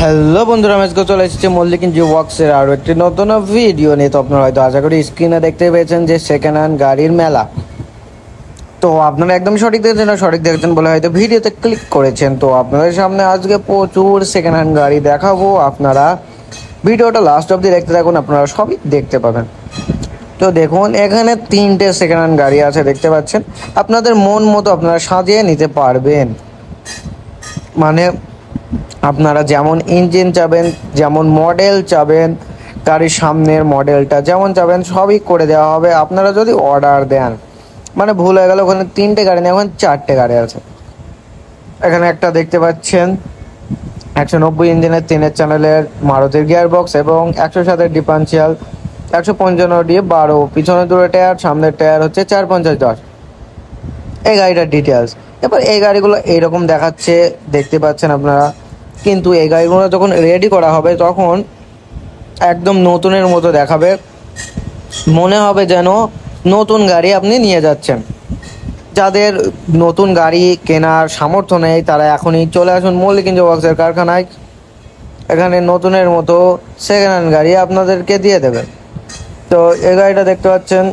Hello বন্ধুরা, আমি আজকে চলে এসেছি মল্লিক ইঞ্জি ওয়ার্কসের আরও একটি নতুন ভিডিও নিয়ে। তো আপনারা হয়তো আশা করি স্ক্রিনে দেখতে পেয়েছেন যে সেকেন্ড হ্যান্ড গাড়ির মেলা। তো আপনারা একদম সঠিক দেখছেন, সঠিক দেখছেন বলে হয়তো ভিডিওতে ক্লিক করেছেন। তো আপনাদের সামনে আজকে প্রচুর সেকেন্ড হ্যান্ড গাড়ি দেখাবো। আপনারা ভিডিওটা লাস্ট অবধি দেখতে থাকুন, আপনারা সবই দেখতে পাবেন। তো দেখুন, এখানে তিনটে সেকেন্ড হ্যান্ড গাড়ি আছে, দেখতে পাচ্ছেন। আপনাদের মন মতো আপনারা সাজিয়ে নিতে পারবেন। মানে আপনারা যেমন ইঞ্জিন চাবেন, যেমন মডেল চাবেন, গাড়ির সামনের মডেলটা যেমন চাবেন সবই করে দেওয়া হবে আপনারা যদি অর্ডার দেন। মানে ভুল হয়ে গেল, ওখানে তিনটে গাড়ি নেই, ওখানে চারটে গাড়ি আছে। এখানে একটা দেখতে পাচ্ছেন 190 ইঞ্জিনের 3 চ্যানেলের মারুতির গিয়ার বক্স এবং 107 ডিফারেন্সিয়াল, 155 পিছনে দুটো টায়ার, সামনের টায়ার হচ্ছে 450/10। এই গাড়িটার ডিটেলস। এবার এই গাড়িগুলো এইরকম দেখাচ্ছে, দেখতে পাচ্ছেন আপনারা। কিন্তু এই গাড়িগুলো যখন রেডি করা হবে তখন একদম নতুনের মতো দেখাবে, মনে হবে যেন নতুন গাড়ি আপনি নিয়ে যাচ্ছেন। যাদের নতুন গাড়ি কেনার সামর্থ্য নেই তারা এখনই চলে আসুন মল্লিক ইঞ্জি ওয়ার্কসের কারখানায়। এখানে নতুনের মতো সেকেন্ড হ্যান্ড গাড়ি আপনাদেরকে দিয়ে দেবে। তো এই গাড়িটা দেখতে পাচ্ছেন,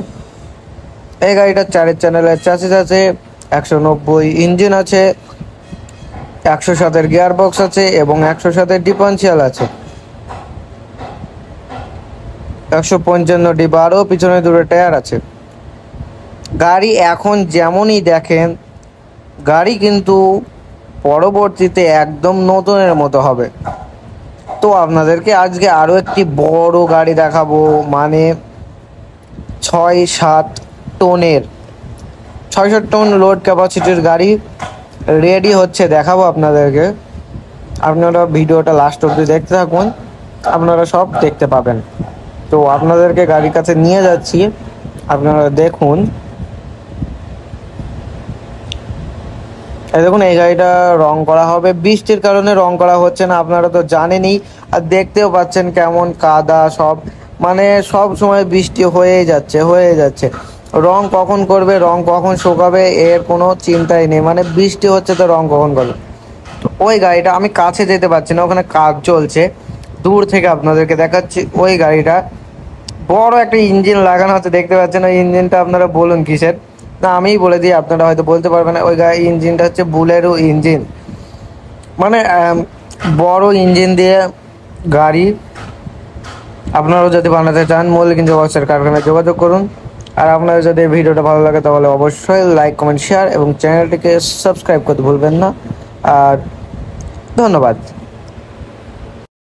এই গাড়িটার 4 চ্যানেলের চ্যাসিস আছে, 190 ইঞ্জিন আছে, 107 গিয়ার বক্স আছে এবং 107 ডিফারেন্সিয়াল আছে, 155 পিছনে দুটো টায়ার আছে। গাড়ি এখন যেমনই দেখেন, গাড়ি কিন্তু পরবর্তীতে একদম নতুনের মতো হবে। তো আপনাদেরকে আজকে আরও একটি বড় গাড়ি দেখাবো, মানে 6-7 টনের, 600 টন লোড ক্যাপাসিটির গাড়ি রেডি হচ্ছে, দেখাবো আপনাদেরকে। আপনারা ভিডিওটা লাস্ট অবধি দেখতে থাকুন, আপনারা সব দেখতে পাবেন। তো আপনাদেরকে গাড়ির কাছে নিয়ে যাচ্ছি, আপনারা দেখুন। এই দেখুন, এই গাড়িটা রং করা হবে, বৃষ্টির কারণে রং করা হচ্ছে না, আপনারা তো জানেনই। আর দেখতেও পাচ্ছেন কেমন কাদা সব, মানে সব সময় বৃষ্টি হয়েই যাচ্ছে। রং কখন করবে, রং কখন শুকাবে এর কোনো চিন্তাই নেই, মানে বৃষ্টি হচ্ছে তো রং কখন করবে। তো ওই গাড়িটা আমি কাছে যেতে পারছি না, ওখানে কাজ চলছে, দূর থেকে আপনাদেরকে দেখাচ্ছি। ওই গাড়িটা বড় একটা ইঞ্জিন লাগানো হচ্ছে, দেখতে পাচ্ছেন। ওই ইঞ্জিনটা আপনারা বলুন কিসের, না আমিই বলে দিই, আপনারা হয়তো বলতে পারবেন না। ওই গাড়ি ইঞ্জিনটা হচ্ছে বুলেরো ইঞ্জিন, মানে বড় ইঞ্জিন দিয়ে গাড়ি। আপনারাও যদি বানাতে চান মল্লিক ইঞ্জি ওয়ার্কসের কারখানায় যোগাযোগ করুন। আর আপনাদের যদি এই ভিডিওটা ভালো লাগে তাহলে অবশ্যই লাইক, কমেন্ট, শেয়ার এবং চ্যানেলটিকে সাবস্ক্রাইব করতে ভুলবেন না। আর ধন্যবাদ।